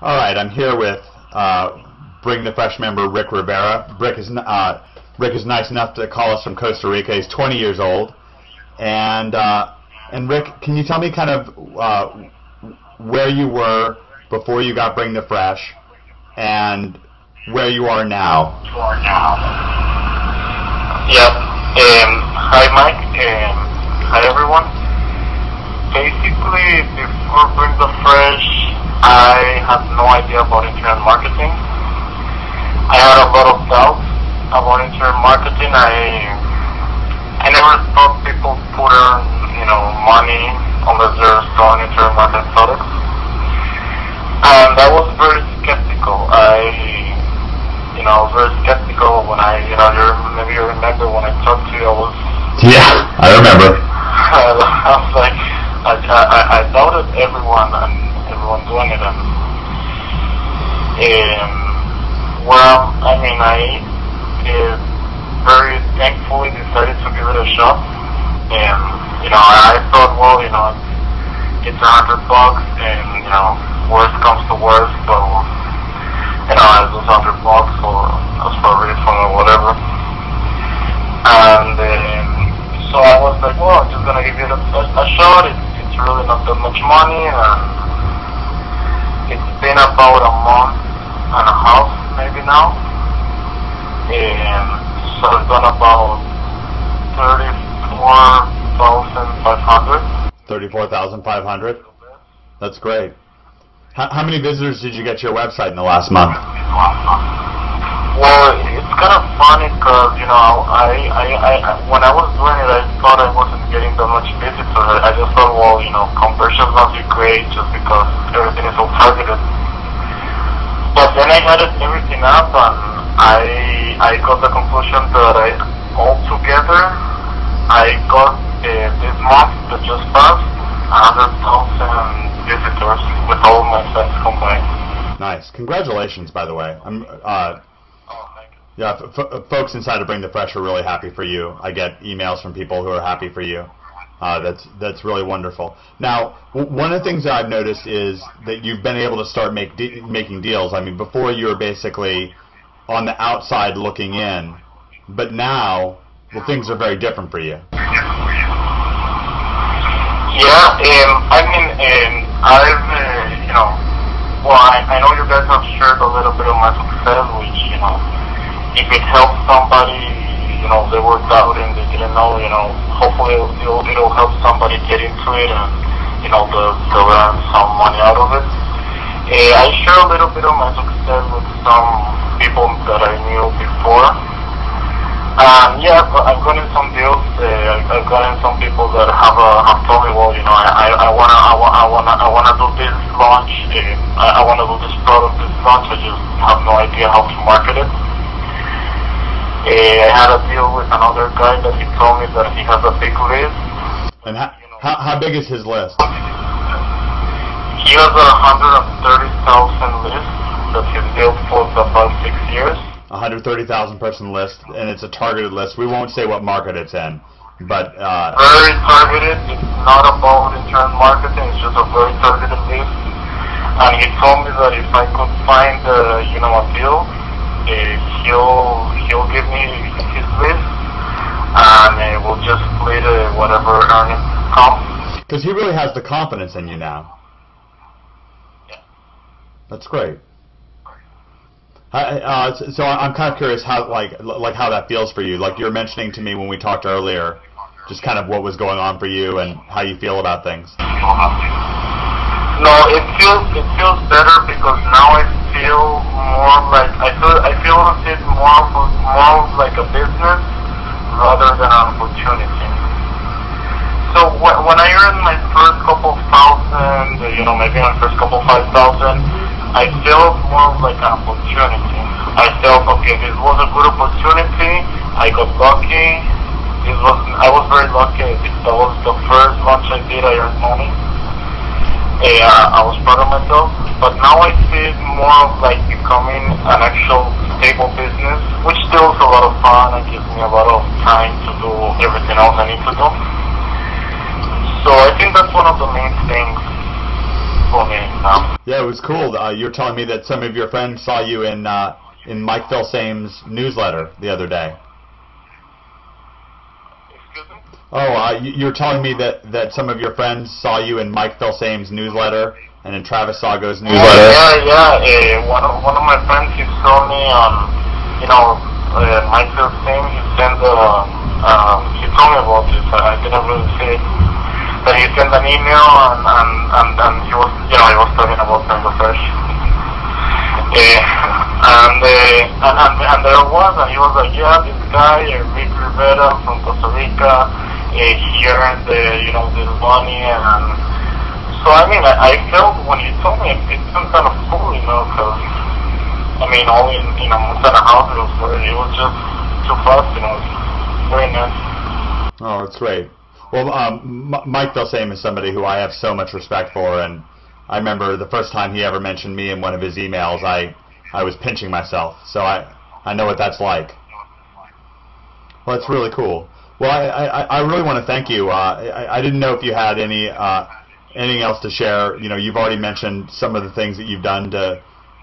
All right, I'm here with Bring the Fresh member Rick Rivera. Rick is nice enough to call us from Costa Rica. He's 20 years old, and Rick, can you tell me kind of where you were before you got Bring the Fresh, and where you are now? Yep. Hi, Mike. Hi, everyone. Basically, before Bring the Fresh, I had no idea about internet marketing. I had a lot of doubts about internet marketing. I never thought people put earn, money unless they're selling internet marketing products. And I was very skeptical. I was very skeptical when maybe you remember when I talked to you, Yeah, I remember. I was like, I doubted everyone and everyone doing it, and I very thankfully decided to give it a shot, and I thought, well, it's $100, and worst comes to worst, so I lose $100 for a refund or whatever, and so I was like, well, I'm just gonna give it a shot. It's really not that much money, and it's been about a month and a half maybe now, and so I've done about 34,500. 34,500. That's great. How many visitors did you get to your website in the last month? Well, it's kind of funny because, when I was doing it, I thought I wasn't getting that much visitors. I just thought, well, conversions must be great just because everything is so targeted. But then I added everything up, and I got the conclusion that altogether, I got this month that just passed 100,000 visitors with all my sites combined. Nice. Congratulations, by the way. Yeah, folks inside of Bring the Fresh are really happy for you. I get emails from people who are happy for you. That's really wonderful. Now, one of the things that I've noticed is that you've been able to start making deals. I mean, before you were basically on the outside looking in, but now, things are very different for you. Yeah, I know you guys have shared a little bit of my success, which, if it helps somebody, they were doubting, they didn't know, hopefully it'll help somebody get into it and, they'll earn some money out of it. I share a little bit of my success with some people that I knew before. Yeah, I've gotten some deals. I've gotten some people that have told me, well, I wanna do this launch. I wanna do this product, this launch. I just have no idea how to market it. I had a deal with another guy that he told me that he has a big list. And how big is his list? He has a 130,000 list that he's built for about 6 years. 130,000 person list, and it's a targeted list. We won't say what market it's in, but very targeted. It's not about internet marketing. It's just a very targeted list. And he told me that if I could find a deal, he'll give me his list, and we'll just split whatever earnings come. Because he really has the confidence in you now. Yeah. That's great. So I'm kind of curious how how that feels for you. Like you were mentioning to me when we talked earlier, just kind of what was going on for you and how you feel about things. No, it feels better because now I feel more like I feel it more like a business rather than an opportunity. So when I earned my first couple thousand, maybe my first couple 5,000. I felt more like an opportunity. I felt, okay, this was a good opportunity. I got lucky. I was very lucky. That was the first launch I did. I earned money. I was proud of myself. But now I see it more of like becoming an actual stable business, which still is a lot of fun and gives me a lot of time to do everything else I need to do. So I think that's one of the main things. for me. Yeah, it was cool. You were telling me that some of your friends saw you in Mike Filsame's newsletter the other day. Excuse me? Oh, you were telling me that some of your friends saw you in Mike Filsame's newsletter and in Travis Sago's newsletter. Yeah. One of my friends, he saw me on, Mike Filsame. He sent he told me about this. I didn't really see it. But he sent an email and he was, he was talking about Tango Fresh. And there was, and he was like, yeah, this guy, Rivera from Costa Rica, he earned, this money, and so I mean, I felt when he told me, it felt kind of cool, because I mean, all in a month and a half, it was just too fast, very nice. Oh, it's great. Well, Mike Filsame is somebody who I have so much respect for, and I remember the first time he ever mentioned me in one of his emails, I was pinching myself, so I know what that's like. Well, that's really cool. Well, I really want to thank you. I didn't know if you had anything else to share. You've already mentioned some of the things that you've done to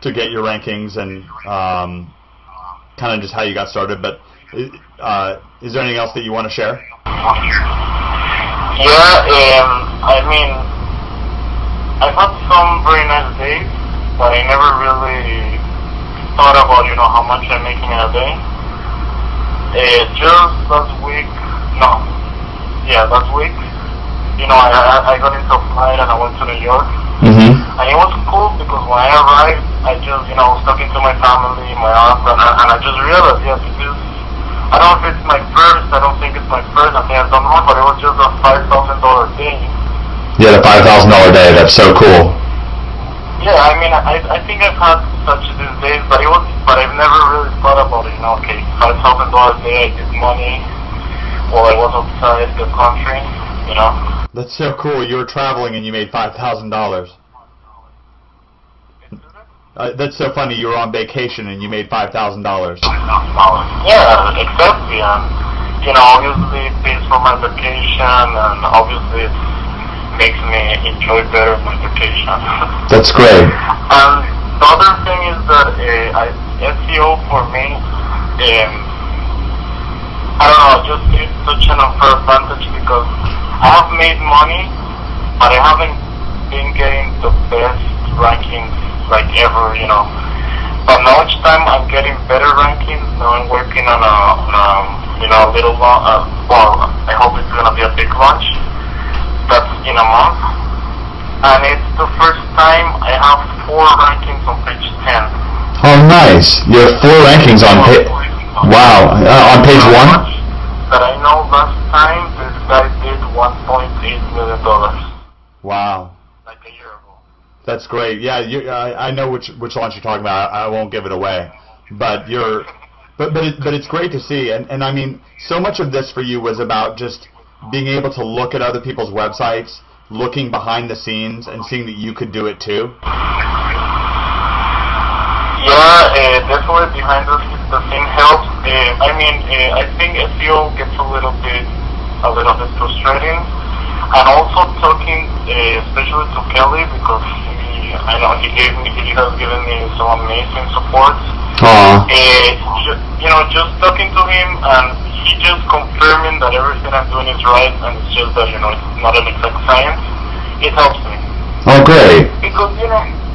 get your rankings and kind of just how you got started, but is there anything else that you want to share? Yeah, I mean, I've had some very nice days, but I never really thought about, how much I'm making in a day. Just last week, I got into a flight and I went to New York. Mm-hmm. And it was cool because when I arrived, I just, was talking to my family, my aunt, and I just realized, this is, I don't know if it's my first, I don't think it's my first, I think I've done more, but it was just a $5,000 day. Yeah, the $5,000 day, that's so cool. Yeah, I mean, I think I've had such these days, but I've never really thought about it, okay, $5,000 a day, I did money while I was outside the country, That's so cool, you were traveling and you made $5,000. That's so funny, you were on vacation and you made $5,000. Yeah, exactly, and, obviously it pays for my vacation, and obviously it makes me enjoy better my vacation. That's great. And the other thing is that SEO for me, I don't know, just it's such an unfair advantage because I have made money, but I haven't been getting the best rankings like ever, But now each time I'm getting better rankings. Now I'm working on a little I hope it's gonna be a big launch. That's in a month, and it's the first time I have 4 rankings on page 10. Oh, nice! You have 4 rankings on page. Wow, on page 1. That I know last time this guy did $1.8 million. Wow. Like a year ago. That's great. Yeah, I know which launch you're talking about. I won't give it away, but it's great to see. And I mean, so much of this for you was about just being able to look at other people's websites, looking behind the scenes, and seeing that you could do it too. Yeah, definitely behind the scene helps. I think SEO gets a little bit frustrating, and also talking, especially to Kelly, because he has given me some amazing support. Just talking to him, and he just confirming that everything I'm doing is right, and it's just that it's not an exact science. It helps me. Oh, great. Because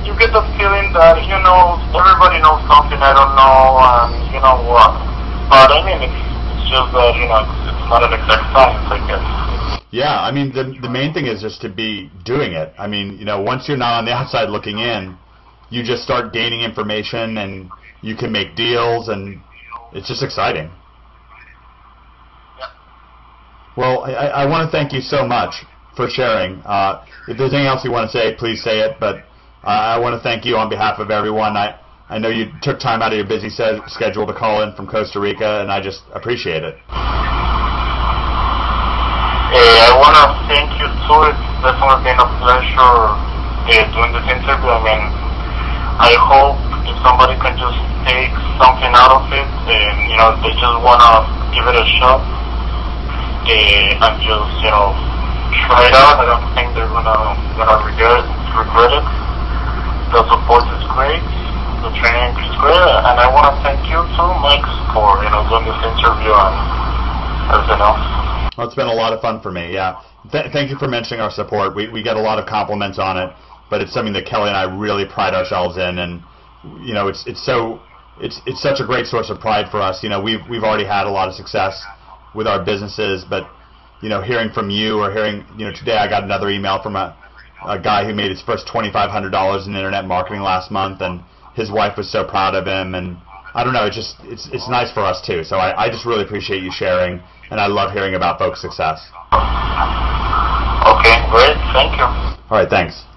you get the feeling that everybody knows something I don't know, and what. But I mean, it's just that it's not an exact science, I guess. Yeah, I mean, the main thing is just to be doing it. I mean, once you're not on the outside looking in, you just start gaining information, and you can make deals, and it's just exciting. Yeah. Well, I want to thank you so much for sharing. If there's anything else you want to say, please say it, but I want to thank you on behalf of everyone. I know you took time out of your busy schedule to call in from Costa Rica, and I just appreciate it. I want to thank you too. It's definitely been a pleasure doing this interview. I mean, I hope if somebody can just take something out of it, and they just want to give it a shot, and just try it out. I don't think they're gonna regret it. regret it. The support is great. The training is great, and I want to thank you too, Mike, for doing this interview and everything else. Well, it's been a lot of fun for me. Yeah, thank you for mentioning our support. We get a lot of compliments on it, but it's something that Kelly and I really pride ourselves in, and it's such a great source of pride for us. We've already had a lot of success with our businesses, but hearing from you or hearing today I got another email from a guy who made his first $2,500 in internet marketing last month, and his wife was so proud of him, and I don't know, it's nice for us too. So I just really appreciate you sharing, and I love hearing about folks' success. Okay, great, thank you. All right, thanks.